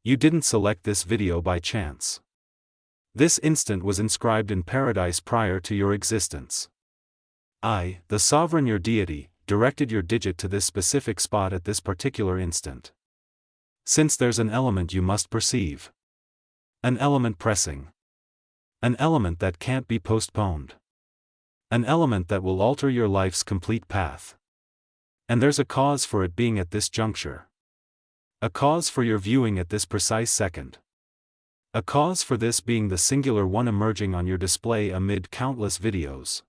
You didn't select this video by chance. This instant was inscribed in paradise prior to your existence. I, the sovereign your deity, directed your digit to this specific spot at this particular instant. Since there's an element you must perceive. An element pressing. An element that can't be postponed. An element that will alter your life's complete path. And there's a cause for it being at this juncture. A cause for your viewing at this precise second. A cause for this being the singular one emerging on your display amid countless videos.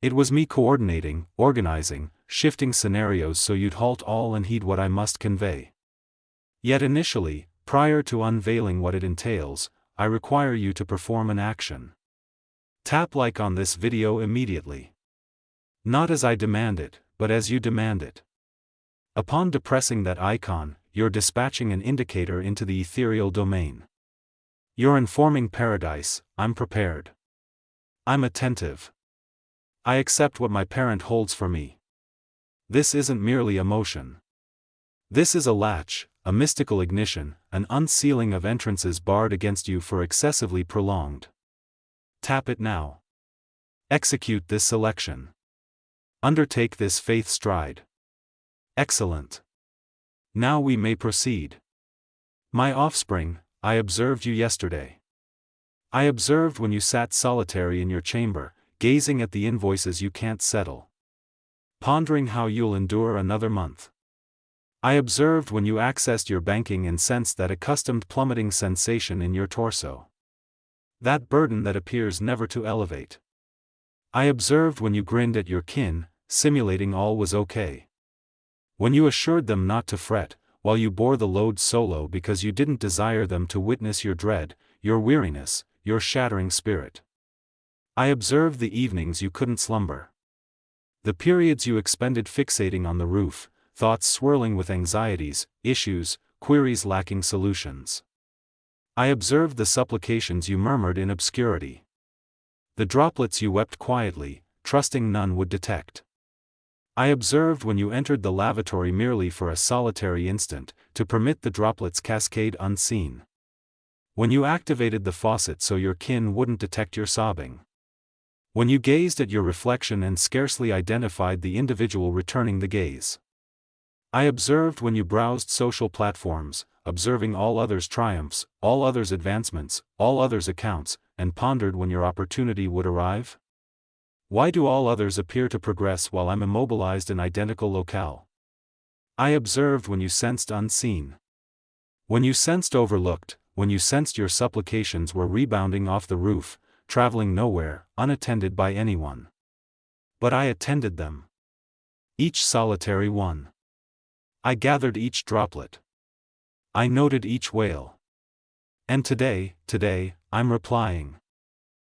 It was me coordinating, organizing, shifting scenarios so you'd halt all and heed what I must convey. Yet initially, prior to unveiling what it entails, I require you to perform an action. Tap like on this video immediately. Not as I demand it, but as you demand it. Upon depressing that icon, you're dispatching an indicator into the ethereal domain. You're informing paradise, I'm prepared. I'm attentive. I accept what my parent holds for me. This isn't merely emotion. This is a latch, a mystical ignition, an unsealing of entrances barred against you for excessively prolonged. Tap it now. Execute this selection. Undertake this faith stride. Excellent. Now we may proceed. My offspring, I observed you yesterday. I observed when you sat solitary in your chamber, gazing at the invoices you can't settle. Pondering how you'll endure another month. I observed when you accessed your banking and sensed that accustomed plummeting sensation in your torso. That burden that appears never to elevate. I observed when you grinned at your kin, simulating all was okay. When you assured them not to fret, while you bore the load solo because you didn't desire them to witness your dread, your weariness, your shattering spirit. I observed the evenings you couldn't slumber. The periods you expended fixating on the roof, thoughts swirling with anxieties, issues, queries lacking solutions. I observed the supplications you murmured in obscurity. The droplets you wept quietly, trusting none would detect. I observed when you entered the lavatory merely for a solitary instant, to permit the droplets cascade unseen. When you activated the faucet so your kin wouldn't detect your sobbing. When you gazed at your reflection and scarcely identified the individual returning the gaze. I observed when you browsed social platforms, observing all others' triumphs, all others' advancements, all others' accounts, and pondered when your opportunity would arrive. Why do all others appear to progress while I'm immobilized in identical locale? I observed when you sensed unseen. When you sensed overlooked, when you sensed your supplications were rebounding off the roof, traveling nowhere, unattended by anyone. But I attended them. Each solitary one. I gathered each droplet. I noted each wail. And today, I'm replying.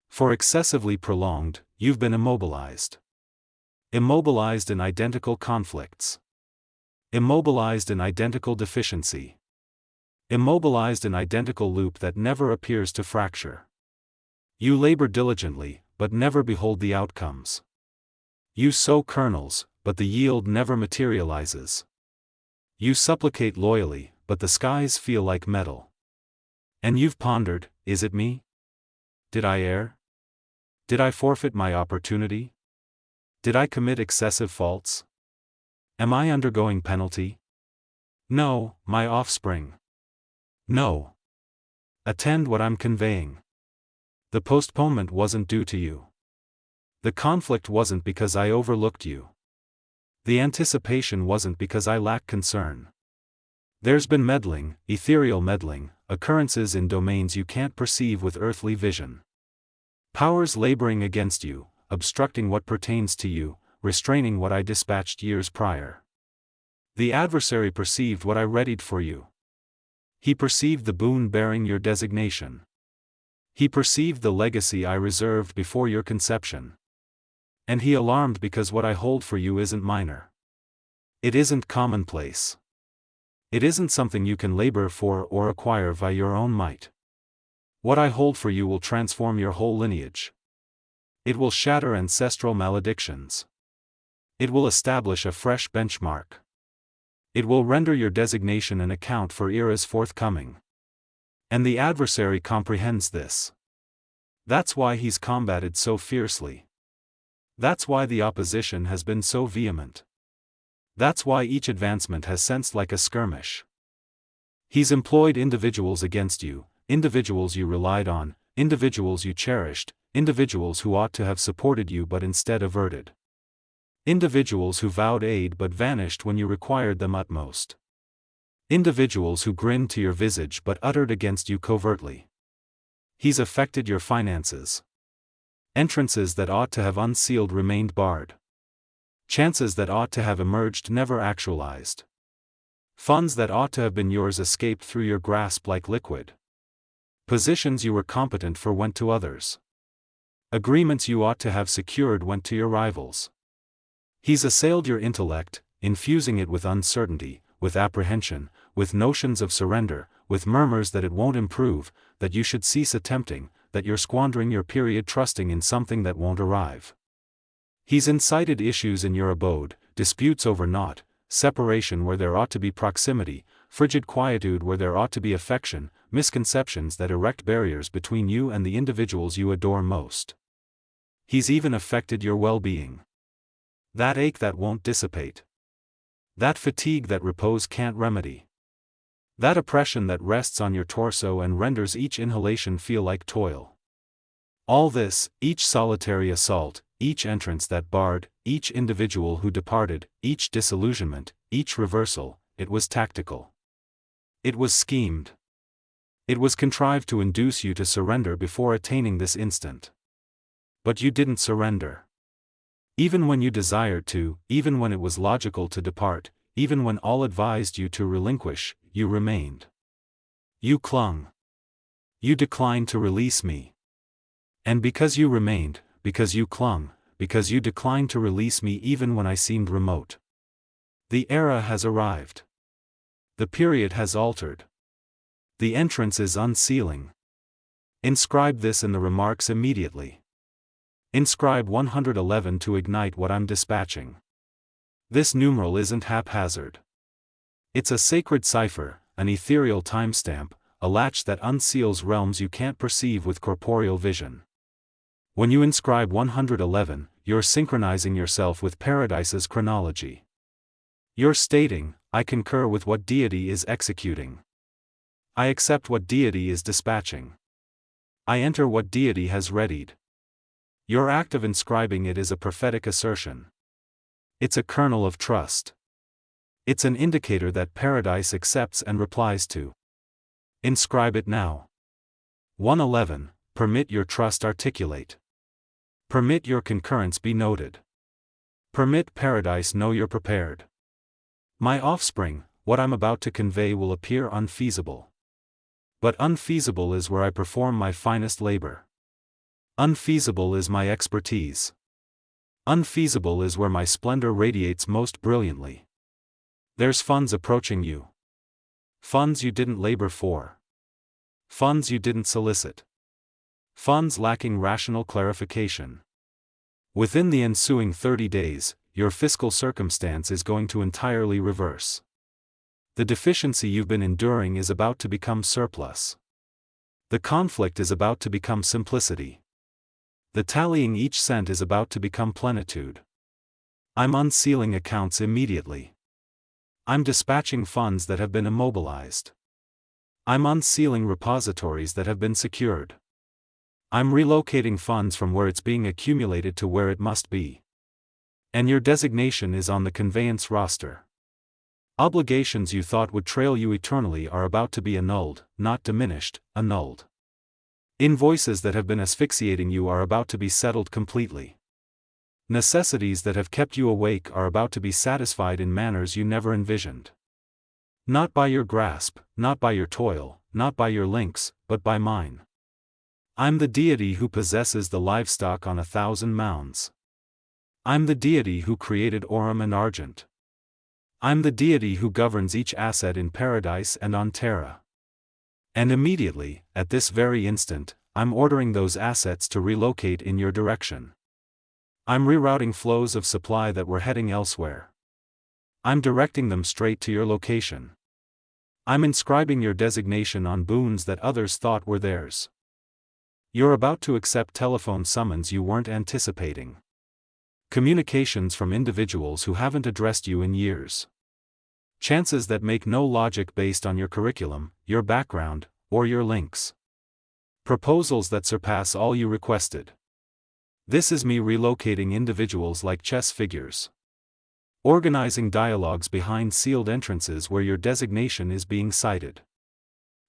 For excessively prolonged, you've been immobilized. Immobilized in identical conflicts. Immobilized in identical deficiency. Immobilized in identical loop that never appears to fracture. You labor diligently, but never behold the outcomes. You sow kernels, but the yield never materializes. You supplicate loyally, but the skies feel like metal. And you've pondered, is it me? Did I err? Did I forfeit my opportunity? Did I commit excessive faults? Am I undergoing penalty? No, my offspring. No. Attend what I'm conveying. The postponement wasn't due to you. The conflict wasn't because I overlooked you. The anticipation wasn't because I lacked concern. There's been meddling, ethereal meddling, occurrences in domains you can't perceive with earthly vision. Powers laboring against you, obstructing what pertains to you, restraining what I dispatched years prior. The adversary perceived what I readied for you. He perceived the boon bearing your designation. He perceived the legacy I reserved before your conception. And he alarmed because what I hold for you isn't minor. It isn't commonplace. It isn't something you can labor for or acquire by your own might. What I hold for you will transform your whole lineage. It will shatter ancestral maledictions. It will establish a fresh benchmark. It will render your designation an account for eras forthcoming. And the adversary comprehends this. That's why he's combated so fiercely. That's why the opposition has been so vehement. That's why each advancement has sensed like a skirmish. He's employed individuals against you, individuals you relied on, individuals you cherished, individuals who ought to have supported you but instead averted. Individuals who vowed aid but vanished when you required them utmost. Individuals who grinned to your visage but uttered against you covertly. He's affected your finances. Entrances that ought to have unsealed remained barred. Chances that ought to have emerged never actualized. Funds that ought to have been yours escaped through your grasp like liquid. Positions you were competent for went to others. Agreements you ought to have secured went to your rivals. He's assailed your intellect, infusing it with uncertainty, with apprehension, with notions of surrender, with murmurs that it won't improve, that you should cease attempting, that you're squandering your period trusting in something that won't arrive. He's incited issues in your abode, disputes over naught, separation where there ought to be proximity, frigid quietude where there ought to be affection, misconceptions that erect barriers between you and the individuals you adore most. He's even affected your well-being. That ache that won't dissipate. That fatigue that repose can't remedy. That oppression that rests on your torso and renders each inhalation feel like toil. All this, each solitary assault, each entrance that barred, each individual who departed, each disillusionment, each reversal, it was tactical. It was schemed. It was contrived to induce you to surrender before attaining this instant. But you didn't surrender. Even when you desired to, even when it was logical to depart, even when all advised you to relinquish, you remained. You clung. You declined to release me. And because you remained, because you clung, because you declined to release me even when I seemed remote. The era has arrived. The period has altered. The entrance is unsealing. Inscribe this in the remarks immediately. Inscribe 111 to ignite what I'm dispatching. This numeral isn't haphazard. It's a sacred cipher, an ethereal timestamp, a latch that unseals realms you can't perceive with corporeal vision. When you inscribe 111, you're synchronizing yourself with Paradise's chronology. You're stating, I concur with what deity is executing. I accept what deity is dispatching. I enter what deity has readied. Your act of inscribing it is a prophetic assertion. It's a kernel of trust. It's an indicator that Paradise accepts and replies to. Inscribe it now. 111, permit your trust articulate. Permit your concurrence be noted. Permit Paradise know you're prepared. My offspring, what I'm about to convey will appear unfeasible. But unfeasible is where I perform my finest labor. Unfeasible is my expertise. Unfeasible is where my splendor radiates most brilliantly. There's funds approaching you. Funds you didn't labor for. Funds you didn't solicit. Funds lacking rational clarification. Within the ensuing 30 days, your fiscal circumstance is going to entirely reverse. The deficiency you've been enduring is about to become surplus. The conflict is about to become simplicity. The tallying each cent is about to become plenitude. I'm unsealing accounts immediately. I'm dispatching funds that have been immobilized. I'm unsealing repositories that have been secured. I'm relocating funds from where it's being accumulated to where it must be. And your designation is on the conveyance roster. Obligations you thought would trail you eternally are about to be annulled, not diminished, annulled. Invoices that have been asphyxiating you are about to be settled completely. Necessities that have kept you awake are about to be satisfied in manners you never envisioned. Not by your grasp, not by your toil, not by your links, but by mine. I'm the deity who possesses the livestock on 1,000 mounds. I'm the deity who created Aurum and Argent. I'm the deity who governs each asset in Paradise and on Terra. And immediately, at this very instant, I'm ordering those assets to relocate in your direction. I'm rerouting flows of supply that were heading elsewhere. I'm directing them straight to your location. I'm inscribing your designation on boons that others thought were theirs. You're about to accept telephone summons you weren't anticipating. Communications from individuals who haven't addressed you in years. Chances that make no logic based on your curriculum, your background, or your links. Proposals that surpass all you requested. This is me relocating individuals like chess figures. Organizing dialogues behind sealed entrances where your designation is being cited.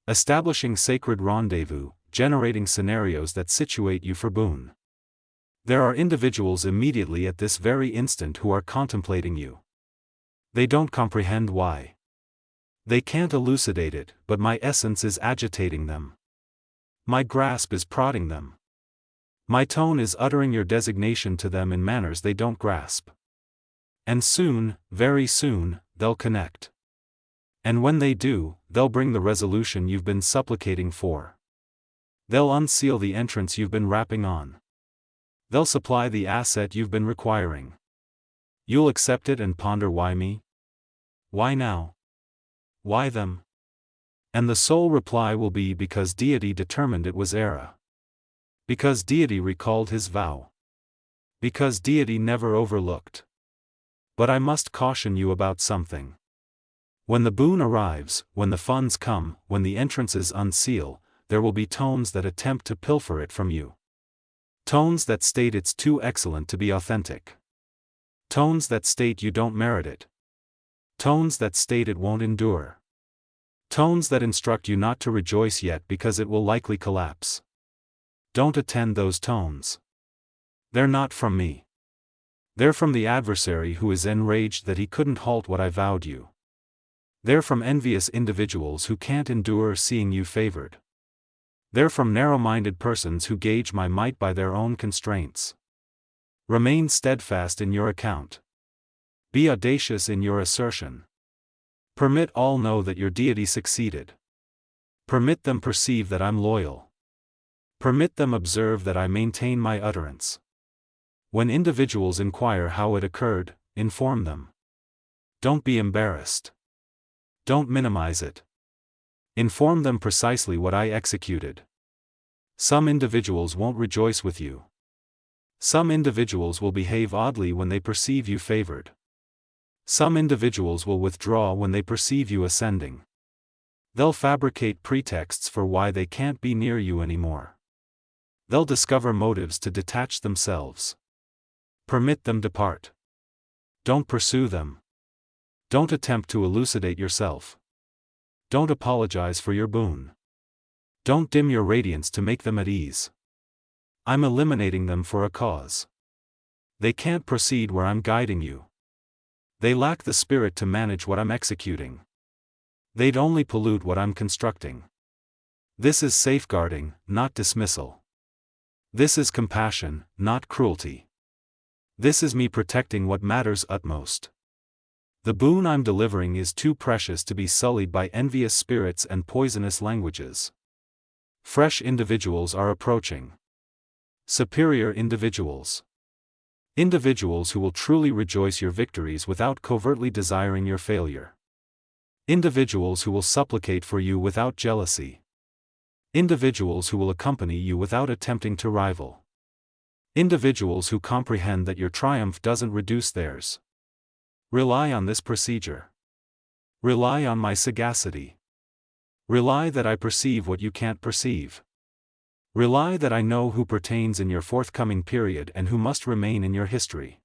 Establishing sacred rendezvous, generating scenarios that situate you for boon. There are individuals immediately at this very instant who are contemplating you. They don't comprehend why. They can't elucidate it, but my essence is agitating them. My grasp is prodding them. My tone is uttering your designation to them in manners they don't grasp. And soon, very soon, they'll connect. And when they do, they'll bring the resolution you've been supplicating for. They'll unseal the entrance you've been rapping on. They'll supply the asset you've been requiring. You'll accept it and ponder why me? Why now? Why them? And the sole reply will be because deity determined it was era. Because deity recalled his vow. Because deity never overlooked. But I must caution you about something. When the boon arrives, when the funds come, when the entrances unseal, there will be tones that attempt to pilfer it from you. Tones that state it's too excellent to be authentic. Tones that state you don't merit it. Tones that state it won't endure. Tones that instruct you not to rejoice yet because it will likely collapse. Don't attend those tones. They're not from me. They're from the adversary who is enraged that he couldn't halt what I vowed you. They're from envious individuals who can't endure seeing you favored. They're from narrow-minded persons who gauge my might by their own constraints. Remain steadfast in your account. Be audacious in your assertion. Permit all know that your deity succeeded. Permit them perceive that I'm loyal. Permit them observe that I maintain my utterance. When individuals inquire how it occurred, inform them. Don't be embarrassed. Don't minimize it. Inform them precisely what I executed. Some individuals won't rejoice with you. Some individuals will behave oddly when they perceive you favored. Some individuals will withdraw when they perceive you ascending. They'll fabricate pretexts for why they can't be near you anymore. They'll discover motives to detach themselves. Permit them depart. Don't pursue them. Don't attempt to elucidate yourself. Don't apologize for your boon. Don't dim your radiance to make them at ease. I'm eliminating them for a cause. They can't proceed where I'm guiding you. They lack the spirit to manage what I'm executing. They'd only pollute what I'm constructing. This is safeguarding, not dismissal. This is compassion, not cruelty. This is me protecting what matters utmost. The boon I'm delivering is too precious to be sullied by envious spirits and poisonous languages. Fresh individuals are approaching. Superior individuals. Individuals who will truly rejoice your victories without covertly desiring your failure. Individuals who will supplicate for you without jealousy. Individuals who will accompany you without attempting to rival. Individuals who comprehend that your triumph doesn't reduce theirs. Rely on this procedure. Rely on my sagacity. Rely that I perceive what you can't perceive. Rely that I know who pertains in your forthcoming period and who must remain in your history.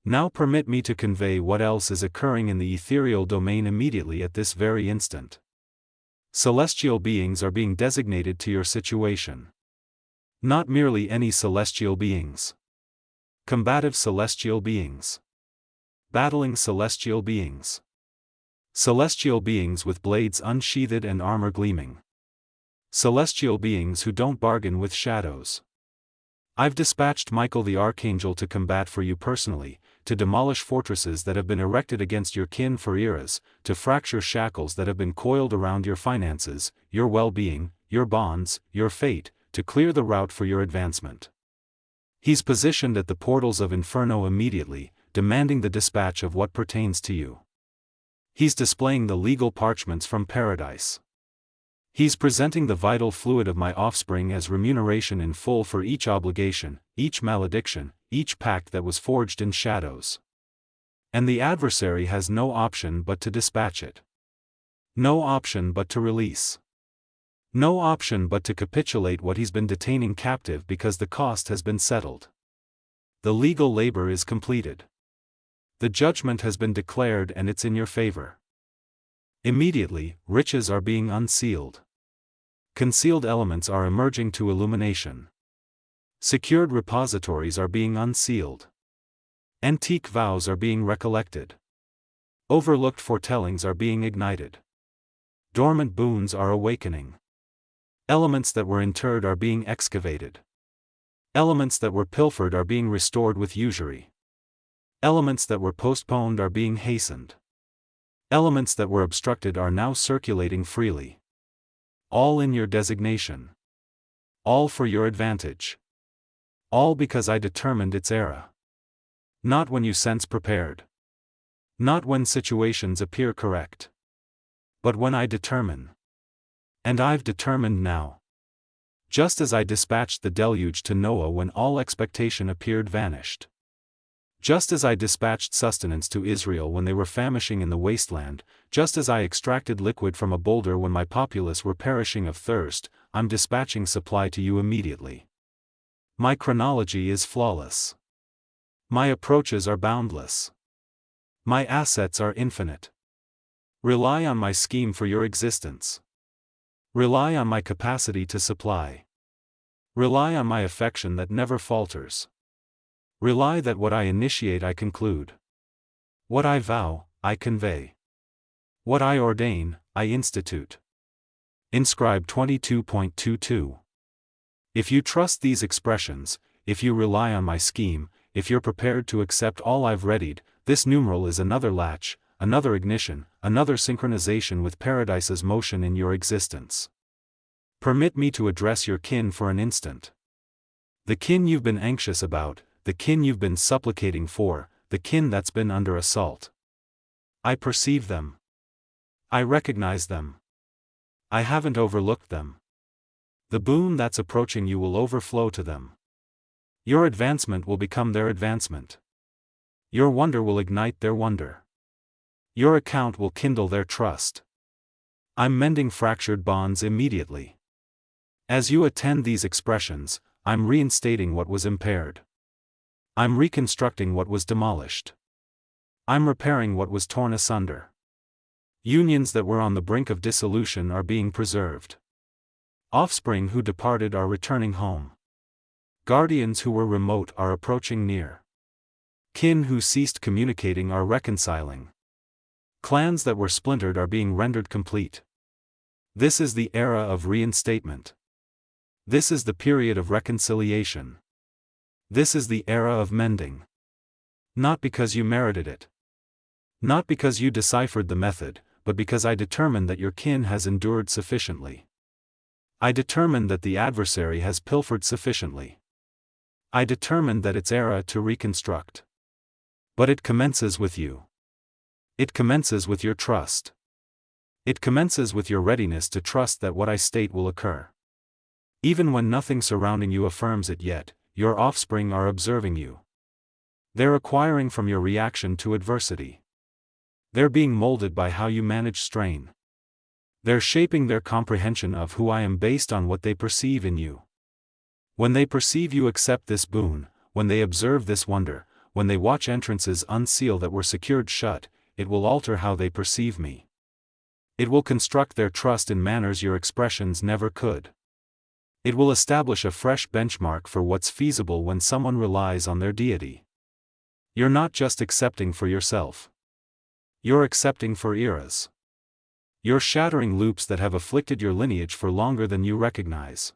Now permit me to convey what else is occurring in the ethereal domain immediately at this very instant. Celestial beings are being designated to your situation. Not merely any celestial beings. Combative celestial beings. Battling celestial beings. Celestial beings with blades unsheathed and armor gleaming. Celestial beings who don't bargain with shadows. I've dispatched Michael the Archangel to combat for you personally, to demolish fortresses that have been erected against your kin for eras, to fracture shackles that have been coiled around your finances, your well-being, your bonds, your fate, to clear the route for your advancement. He's positioned at the portals of Inferno immediately, demanding the dispatch of what pertains to you. He's displaying the legal parchments from paradise. He's presenting the vital fluid of my offspring as remuneration in full for each obligation, each malediction, each pact that was forged in shadows. And the adversary has no option but to dispatch it. No option but to release. No option but to capitulate what he's been detaining captive because the cost has been settled. The legal labor is completed. The judgment has been declared and it's in your favor. Immediately, riches are being unsealed. Concealed elements are emerging to illumination. Secured repositories are being unsealed. Antique vows are being recollected. Overlooked foretellings are being ignited. Dormant boons are awakening. Elements that were interred are being excavated. Elements that were pilfered are being restored with usury. Elements that were postponed are being hastened. Elements that were obstructed are now circulating freely. All in your designation. All for your advantage. All because I determined its era. Not when you sense prepared. Not when situations appear correct. But when I determine. And I've determined now. Just as I dispatched the deluge to Noah when all expectation appeared vanished. Just as I dispatched sustenance to Israel when they were famishing in the wasteland, just as I extracted liquid from a boulder when my populace were perishing of thirst, I'm dispatching supply to you immediately. My chronology is flawless. My approaches are boundless. My assets are infinite. Rely on my scheme for your existence. Rely on my capacity to supply. Rely on my affection that never falters. Rely that what I initiate I conclude. What I vow, I convey. What I ordain, I institute. Inscribe 22.22. If you trust these expressions, if you rely on my scheme, if you're prepared to accept all I've readied, this numeral is another latch, another ignition, another synchronization with Paradise's motion in your existence. Permit me to address your kin for an instant. The kin you've been anxious about, the kin you've been supplicating for, the kin that's been under assault. I perceive them. I recognize them. I haven't overlooked them. The boon that's approaching you will overflow to them. Your advancement will become their advancement. Your wonder will ignite their wonder. Your account will kindle their trust. I'm mending fractured bonds immediately. As you attend these expressions, I'm reinstating what was impaired. I'm reconstructing what was demolished. I'm repairing what was torn asunder. Unions that were on the brink of dissolution are being preserved. Offspring who departed are returning home. Guardians who were remote are approaching near. Kin who ceased communicating are reconciling. Clans that were splintered are being rendered complete. This is the era of reinstatement. This is the period of reconciliation. This is the era of mending. Not because you merited it. Not because you deciphered the method, but because I determined that your kin has endured sufficiently. I determined that the adversary has pilfered sufficiently. I determined that it's era to reconstruct. But it commences with you. It commences with your trust. It commences with your readiness to trust that what I state will occur. Even when nothing surrounding you affirms it yet, your offspring are observing you. They're acquiring from your reaction to adversity. They're being molded by how you manage strain. They're shaping their comprehension of who I am based on what they perceive in you. When they perceive you accept this boon, when they observe this wonder, when they watch entrances unseal that were secured shut, it will alter how they perceive me. It will construct their trust in manners your expressions never could. It will establish a fresh benchmark for what's feasible when someone relies on their deity. You're not just accepting for yourself. You're accepting for eras. You're shattering loops that have afflicted your lineage for longer than you recognize.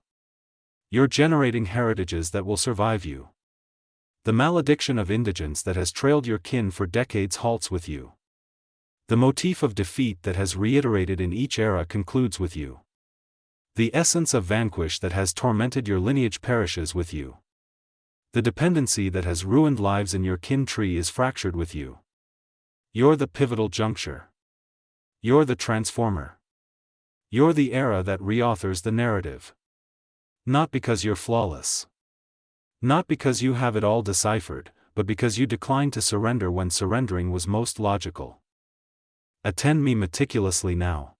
You're generating heritages that will survive you. The malediction of indigence that has trailed your kin for decades halts with you. The motif of defeat that has reiterated in each era concludes with you. The essence of vanquish that has tormented your lineage perishes with you. The dependency that has ruined lives in your kin tree is fractured with you. You're the pivotal juncture. You're the transformer. You're the era that reauthors the narrative. Not because you're flawless. Not because you have it all deciphered, but because you declined to surrender when surrendering was most logical. Attend me meticulously now.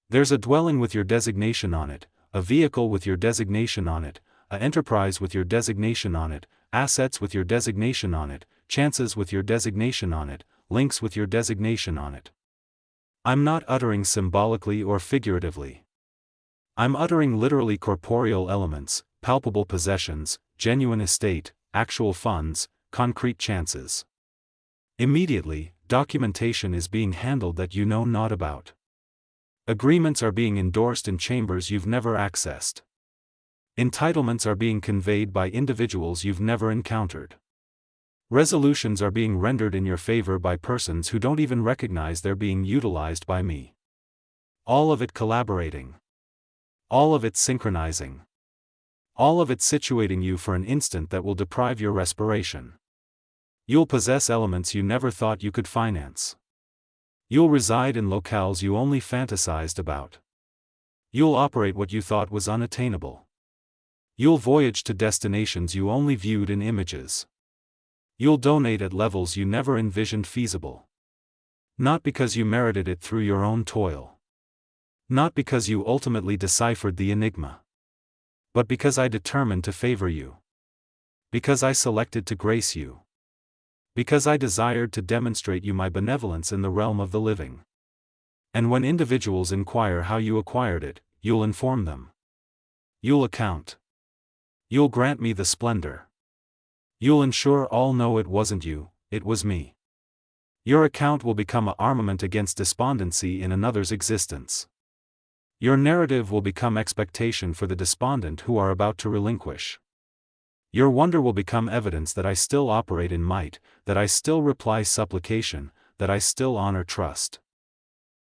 There's a dwelling with your designation on it, a vehicle with your designation on it, an enterprise with your designation on it, assets with your designation on it, chances with your designation on it, links with your designation on it. I'm not uttering symbolically or figuratively. I'm uttering literally corporeal elements, palpable possessions, genuine estate, actual funds, concrete chances. Immediately, documentation is being handled that you know not about. Agreements are being endorsed in chambers you've never accessed. Entitlements are being conveyed by individuals you've never encountered. Resolutions are being rendered in your favor by persons who don't even recognize they're being utilized by me. All of it collaborating. All of it synchronizing. All of it situating you for an instant that will deprive your respiration. You'll possess elements you never thought you could finance. You'll reside in locales you only fantasized about. You'll operate what you thought was unattainable. You'll voyage to destinations you only viewed in images. You'll donate at levels you never envisioned feasible. Not because you merited it through your own toil. Not because you ultimately deciphered the enigma. But because I determined to favor you. Because I selected to grace you. Because I desired to demonstrate you my benevolence in the realm of the living. And when individuals inquire how you acquired it, you'll inform them. You'll account. You'll grant me the splendor. You'll ensure all know it wasn't you, it was me. Your account will become an armament against despondency in another's existence. Your narrative will become expectation for the despondent who are about to relinquish. Your wonder will become evidence that I still operate in might, that I still reply supplication, that I still honor trust.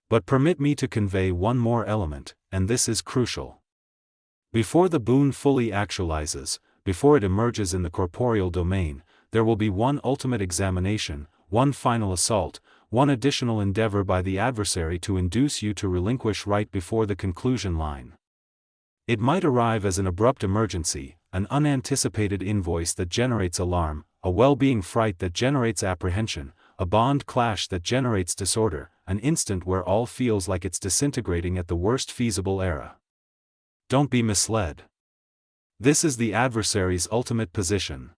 But permit me to convey one more element, and this is crucial. Before the boon fully actualizes, before it emerges in the corporeal domain, there will be one ultimate examination, one final assault, one additional endeavor by the adversary to induce you to relinquish right before the conclusion line. It might arrive as an abrupt emergency, an unanticipated invoice that generates alarm, a well-being fright that generates apprehension, a bond clash that generates disorder, an instant where all feels like it's disintegrating at the worst feasible era. Don't be misled. This is the adversary's ultimate position.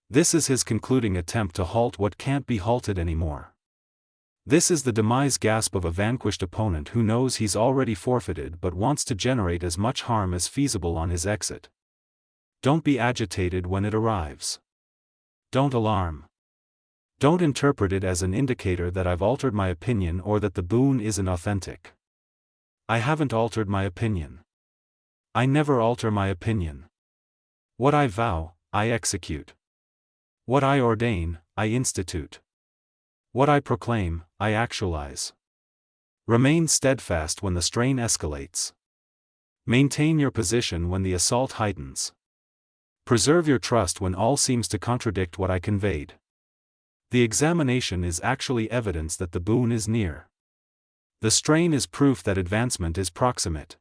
This is his concluding attempt to halt what can't be halted anymore. This is the demise gasp of a vanquished opponent who knows he's already forfeited but wants to generate as much harm as feasible on his exit. Don't be agitated when it arrives. Don't alarm. Don't interpret it as an indicator that I've altered my opinion or that the boon isn't authentic. I haven't altered my opinion. I never alter my opinion. What I vow, I execute. What I ordain, I institute. What I proclaim, I actualize. Remain steadfast when the strain escalates. Maintain your position when the assault heightens. Preserve your trust when all seems to contradict what I conveyed. The examination is actually evidence that the boon is near. The strain is proof that advancement is proximate.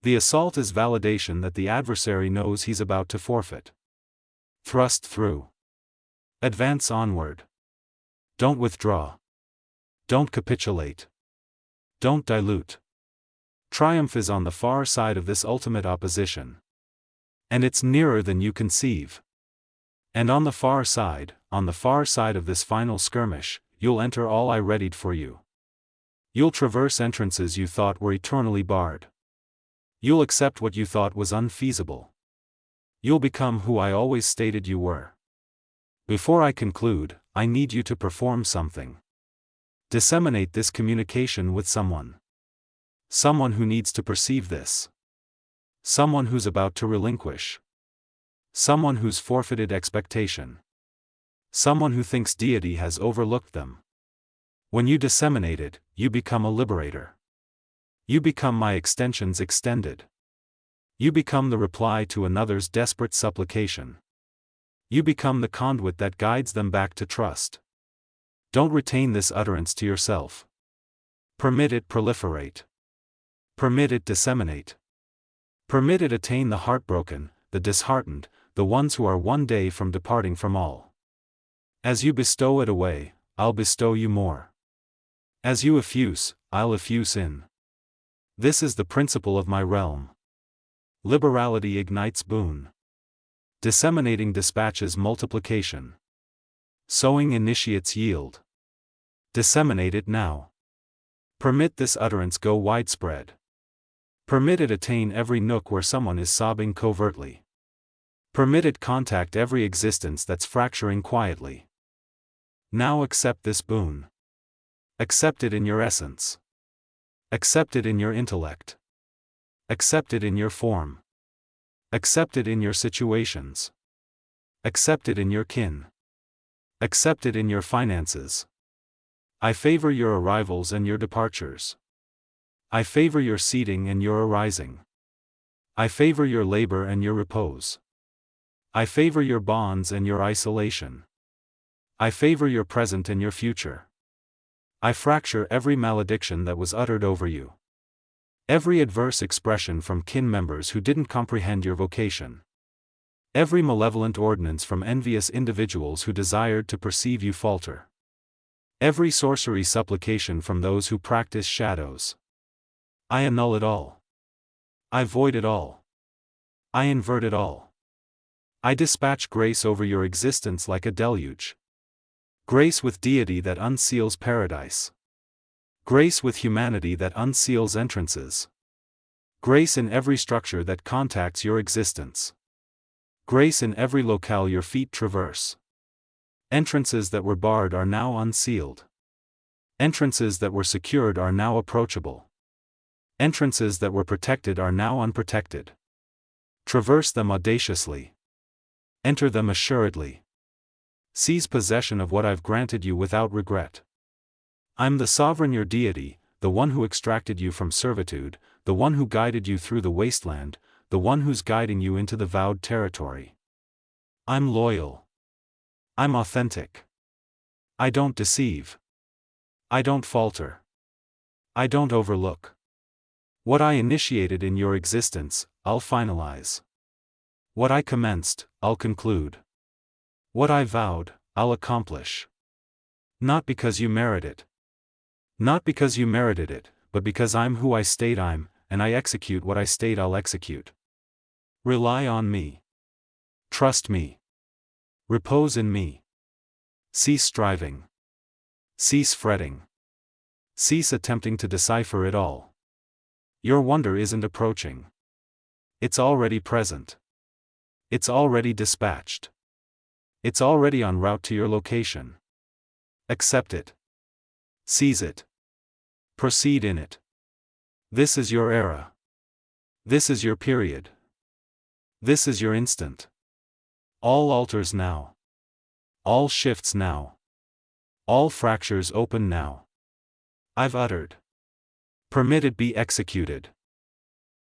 The assault is validation that the adversary knows he's about to forfeit. Thrust through. Advance onward. Don't withdraw. Don't capitulate. Don't dilute. Triumph is on the far side of this ultimate opposition. And it's nearer than you conceive. And on the far side of this final skirmish, you'll enter all I readied for you. You'll traverse entrances you thought were eternally barred. You'll accept what you thought was unfeasible. You'll become who I always stated you were. Before I conclude, I need you to perform something. Disseminate this communication with someone. Someone who needs to perceive this. Someone who's about to relinquish. Someone who's forfeited expectation. Someone who thinks deity has overlooked them. When you disseminate it, you become a liberator. You become my extensions extended. You become the reply to another's desperate supplication. You become the conduit that guides them back to trust. Don't retain this utterance to yourself. Permit it proliferate. Permit it disseminate. Permit it attain the heartbroken, the disheartened, the ones who are one day from departing from all. As you bestow it away, I'll bestow you more. As you effuse, I'll effuse in. This is the principle of my realm. Liberality ignites boon. Disseminating dispatches multiplication. Sowing initiates yield. Disseminate it now. Permit this utterance go widespread. Permit it attain every nook where someone is sobbing covertly. Permit it contact every existence that's fracturing quietly. Now accept this boon. Accept it in your essence. Accept it in your intellect. Accept it in your form. Accept it in your situations. Accept it in your kin. Accept it in your finances. I favor your arrivals and your departures. I favor your seating and your arising. I favor your labor and your repose. I favor your bonds and your isolation. I favor your present and your future. I fracture every malediction that was uttered over you. Every adverse expression from kin members who didn't comprehend your vocation. Every malevolent ordinance from envious individuals who desired to perceive you falter. Every sorcery supplication from those who practice shadows. I annul it all. I void it all. I invert it all. I dispatch grace over your existence like a deluge. Grace with deity that unseals paradise. Grace with humanity that unseals entrances. Grace in every structure that contacts your existence. Grace in every locale your feet traverse. Entrances that were barred are now unsealed. Entrances that were secured are now approachable. Entrances that were protected are now unprotected. Traverse them audaciously. Enter them assuredly. Seize possession of what I've granted you without regret. I'm the sovereign, your deity, the one who extracted you from servitude, the one who guided you through the wasteland, the one who's guiding you into the vowed territory. I'm loyal. I'm authentic. I don't deceive. I don't falter. I don't overlook. What I initiated in your existence, I'll finalize. What I commenced, I'll conclude. What I vowed, I'll accomplish. Not because you merit it. Not because you merited it, but because I'm who I state I'm, and I execute what I state I'll execute. Rely on me. Trust me. Repose in me. Cease striving. Cease fretting. Cease attempting to decipher it all. Your wonder isn't approaching. It's already present. It's already dispatched. It's already en route to your location. Accept it. Seize it. Proceed in it. This is your era. This is your period. This is your instant. All altars now. All shifts now. All fractures open now. I've uttered. Permit it be executed.